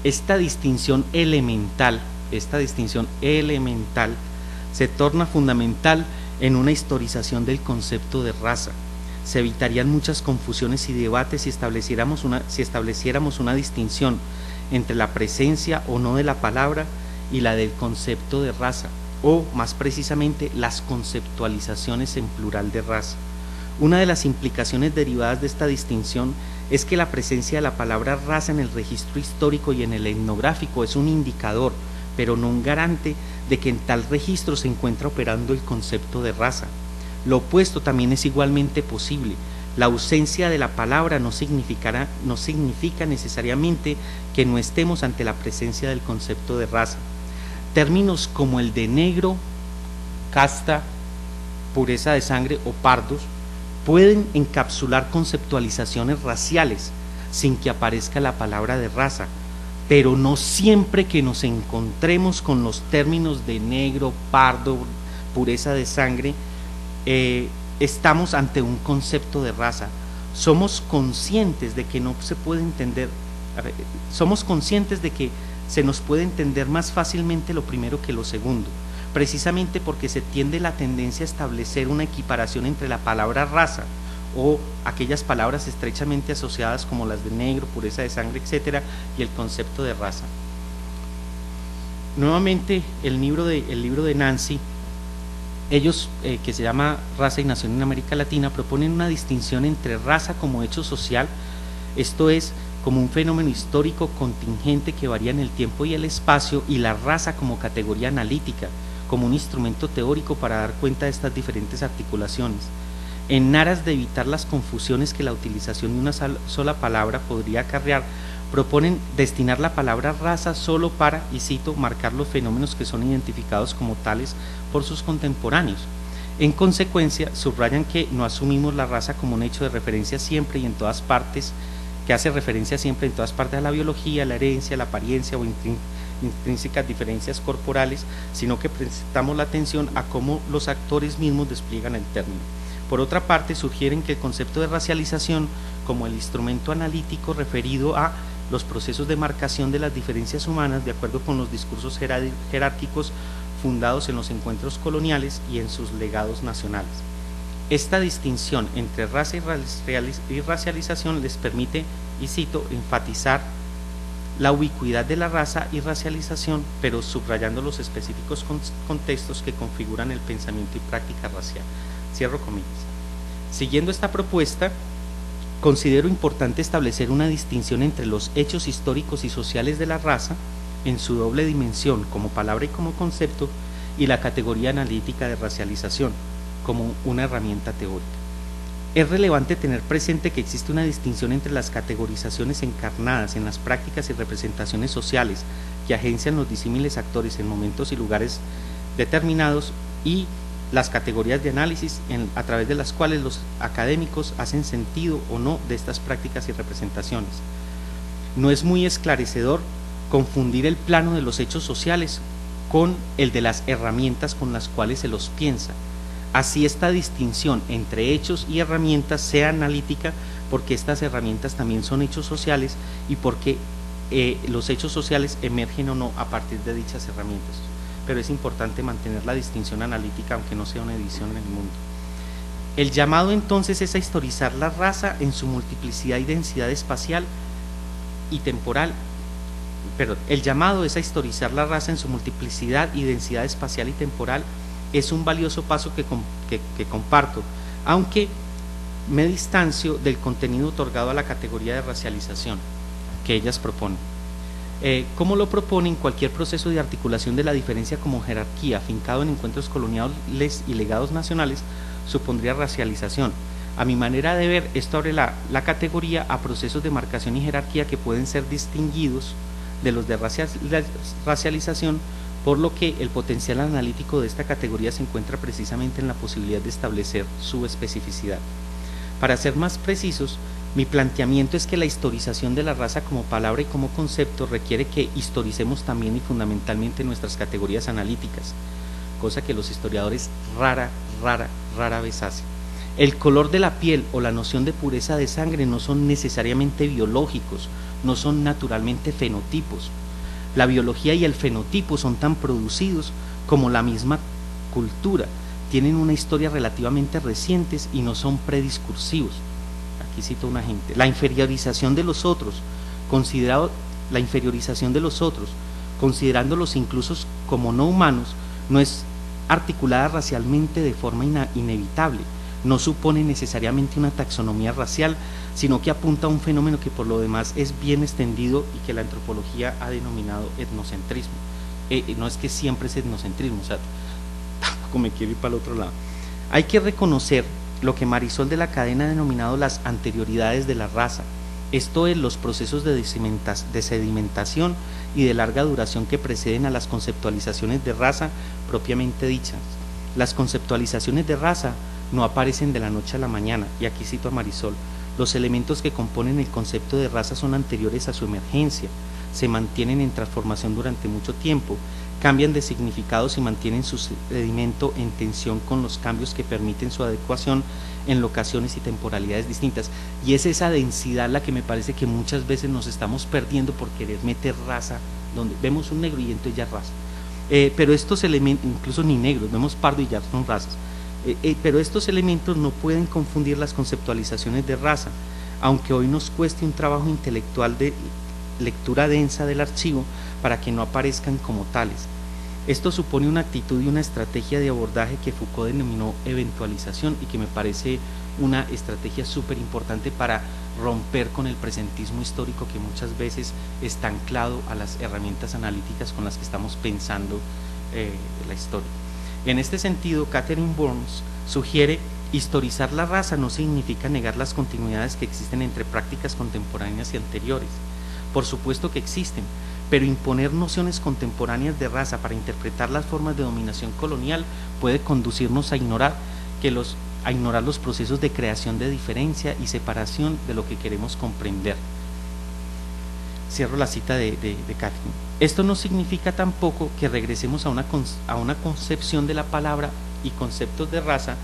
Esta distinción elemental se torna fundamental en una historización del concepto de raza. Se evitarían muchas confusiones y debates si estableciéramos una distinción entre la presencia o no de la palabra y la del concepto de raza, o más precisamente las conceptualizaciones en plural de raza. Una de las implicaciones derivadas de esta distinción es que la presencia de la palabra raza en el registro histórico y en el etnográfico es un indicador, pero no un garante de que en tal registro se encuentra operando el concepto de raza. Lo opuesto también es igualmente posible. La ausencia de la palabra no significa necesariamente que no estemos ante la presencia del concepto de raza. Términos como el de negro, casta, pureza de sangre o pardos pueden encapsular conceptualizaciones raciales sin que aparezca la palabra de raza, pero no siempre que nos encontremos con los términos de negro, pardo, pureza de sangre, estamos ante un concepto de raza. Somos conscientes de que no se puede entender, somos conscientes de que se nos puede entender más fácilmente lo primero que lo segundo, precisamente porque se tiende la tendencia a establecer una equiparación entre la palabra raza o aquellas palabras estrechamente asociadas como las de negro, pureza de sangre, etcétera, y el concepto de raza. Nuevamente el libro de Nancy, ellos, que se llama Raza y Nación en América Latina, proponen una distinción entre raza como hecho social, esto es, como un fenómeno histórico contingente que varía en el tiempo y el espacio, y la raza como categoría analítica, como un instrumento teórico para dar cuenta de estas diferentes articulaciones. En aras de evitar las confusiones que la utilización de una sola palabra podría acarrear, proponen destinar la palabra raza solo para, y cito, marcar los fenómenos que son identificados como tales por sus contemporáneos. En consecuencia, subrayan que no asumimos la raza como un hecho de referencia siempre y en todas partes, que hace referencia siempre en todas partes a la biología, la herencia, la apariencia o intrínsecas diferencias corporales, sino que prestamos la atención a cómo los actores mismos despliegan el término. Por otra parte, sugieren que el concepto de racialización como el instrumento analítico referido a los procesos de marcación de las diferencias humanas de acuerdo con los discursos jerárquicos fundados en los encuentros coloniales y en sus legados nacionales. Esta distinción entre raza y racialización les permite, y cito, enfatizar la ubicuidad de la raza y racialización, pero subrayando los específicos contextos que configuran el pensamiento y práctica racial. Cierro comillas. Siguiendo esta propuesta, considero importante establecer una distinción entre los hechos históricos y sociales de la raza, en su doble dimensión como palabra y como concepto, y la categoría analítica de racialización, como una herramienta teórica. Es relevante tener presente que existe una distinción entre las categorizaciones encarnadas en las prácticas y representaciones sociales que agencian los disímiles actores en momentos y lugares determinados y las categorías de análisis a través de las cuales los académicos hacen sentido o no de estas prácticas y representaciones. No es muy esclarecedor confundir el plano de los hechos sociales con el de las herramientas con las cuales se los piensa. Así esta distinción entre hechos y herramientas sea analítica porque estas herramientas también son hechos sociales y porque los hechos sociales emergen o no a partir de dichas herramientas. Pero es importante mantener la distinción analítica aunque no sea una edición en el mundo. El llamado entonces es a historizar la raza en su multiplicidad y densidad espacial y temporal. El llamado es a historizar la raza en su multiplicidad y densidad espacial y temporal. Es un valioso paso que comparto, aunque me distancio del contenido otorgado a la categoría de racialización que ellas proponen. Como lo proponen, cualquier proceso de articulación de la diferencia como jerarquía afincado en encuentros coloniales y legados nacionales supondría racialización. A mi manera de ver, esto abre la categoría a procesos de marcación y jerarquía que pueden ser distinguidos de los de racialización, por lo que el potencial analítico de esta categoría se encuentra precisamente en la posibilidad de establecer su especificidad. Para ser más precisos, mi planteamiento es que la historización de la raza como palabra y como concepto requiere que historicemos también y fundamentalmente nuestras categorías analíticas, cosa que los historiadores rara vez hacen. El color de la piel o la noción de pureza de sangre no son necesariamente biológicos, no son naturalmente fenotipos. La biología y el fenotipo son tan producidos como la misma cultura, tienen una historia relativamente recientes y no son prediscursivos. Aquí cito un agente. La inferiorización de los otros, considerándolos incluso como no humanos, no es articulada racialmente de forma inevitable, no supone necesariamente una taxonomía racial, sino que apunta a un fenómeno que por lo demás es bien extendido y que la antropología ha denominado etnocentrismo. No es que siempre es etnocentrismo, o sea, tampoco me quiero ir para el otro lado. Hay que reconocer lo que Marisol de la Cadena ha denominado las anterioridades de la raza, esto es, los procesos de sedimentación y de larga duración que preceden a las conceptualizaciones de raza propiamente dichas. Las conceptualizaciones de raza no aparecen de la noche a la mañana, y aquí cito a Marisol: los elementos que componen el concepto de raza son anteriores a su emergencia, se mantienen en transformación durante mucho tiempo, cambian de significados y mantienen su sedimento en tensión con los cambios que permiten su adecuación en locaciones y temporalidades distintas. Y es esa densidad la que me parece que muchas veces nos estamos perdiendo por querer meter raza, donde vemos un negro y entonces ya es raza. Pero estos elementos, incluso ni negros, vemos pardo y ya son razas. Pero estos elementos no pueden confundir las conceptualizaciones de raza, aunque hoy nos cueste un trabajo intelectual de lectura densa del archivo para que no aparezcan como tales. Esto supone una actitud y una estrategia de abordaje que Foucault denominó eventualización y que me parece una estrategia súper importante para romper con el presentismo histórico que muchas veces está anclado a las herramientas analíticas con las que estamos pensando la historia. En este sentido, Catherine Burns sugiere: historizar la raza no significa negar las continuidades que existen entre prácticas contemporáneas y anteriores. Por supuesto que existen, pero imponer nociones contemporáneas de raza para interpretar las formas de dominación colonial puede conducirnos a ignorar los procesos de creación de diferencia y separación de lo que queremos comprender. Cierro la cita de Catherine. Esto no significa tampoco que regresemos a una concepción de la palabra y conceptos de raza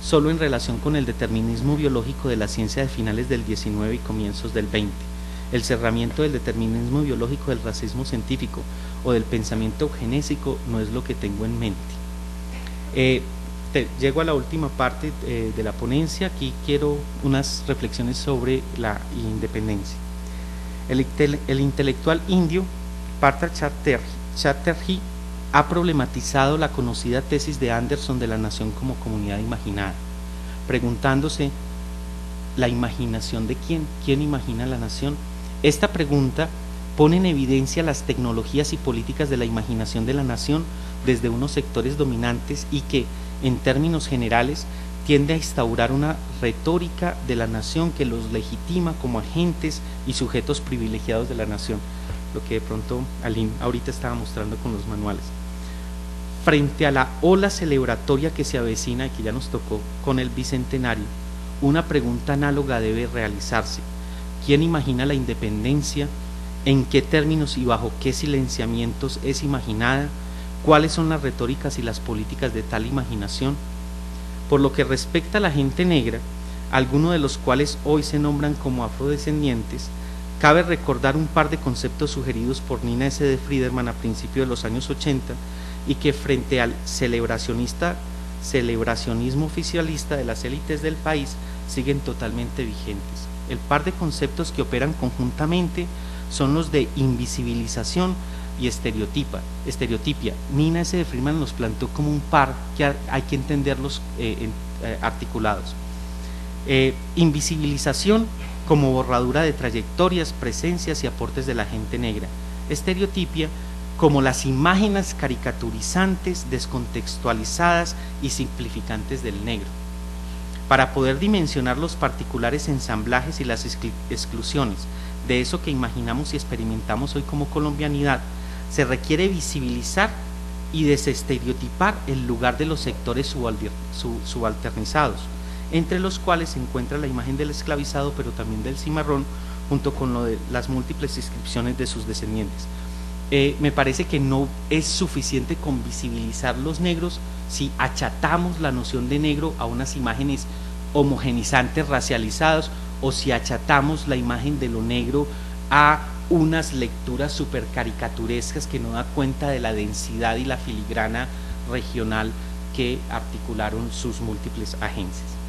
solo en relación con el determinismo biológico de la ciencia de finales del 19 y comienzos del 20. El cerramiento del determinismo biológico del racismo científico o del pensamiento eugenésico no es lo que tengo en mente. Llego a la última parte de la ponencia. Aquí quiero unas reflexiones sobre la independencia. El intelectual indio Partha Chatterjee ha problematizado la conocida tesis de Anderson de la nación como comunidad imaginada, preguntándose: ¿la imaginación de quién? ¿Quién imagina la nación? Esta pregunta pone en evidencia las tecnologías y políticas de la imaginación de la nación desde unos sectores dominantes y que, en términos generales, tiende a instaurar una retórica de la nación que los legitima como agentes y sujetos privilegiados de la nación, lo que de pronto Aline ahorita estaba mostrando con los manuales. Frente a la ola celebratoria que se avecina y que ya nos tocó con el bicentenario, una pregunta análoga debe realizarse: ¿quién imagina la independencia? ¿En qué términos y bajo qué silenciamientos es imaginada? ¿Cuáles son las retóricas y las políticas de tal imaginación? Por lo que respecta a la gente negra, algunos de los cuales hoy se nombran como afrodescendientes, cabe recordar un par de conceptos sugeridos por Nina S. de Friedman a principios de los años 80 y que, frente al celebracionismo oficialista de las élites del país, siguen totalmente vigentes. El par de conceptos que operan conjuntamente son los de invisibilización y estereotipia. Nina S. de Friedman los plantó como un par que hay que entenderlos articulados. Invisibilización como borradura de trayectorias, presencias y aportes de la gente negra. Estereotipia como las imágenes caricaturizantes, descontextualizadas y simplificantes del negro. Para poder dimensionar los particulares ensamblajes y las exclusiones de eso que imaginamos y experimentamos hoy como colombianidad, se requiere visibilizar y desestereotipar el lugar de los sectores subalternizados, entre los cuales se encuentra la imagen del esclavizado, pero también del cimarrón, junto con lo de las múltiples inscripciones de sus descendientes. Me parece que no es suficiente con visibilizar los negros si achatamos la noción de negro a unas imágenes homogenizantes racializadas, o si achatamos la imagen de lo negro a unas lecturas súper caricaturescas que no da cuenta de la densidad y la filigrana regional que articularon sus múltiples agencias.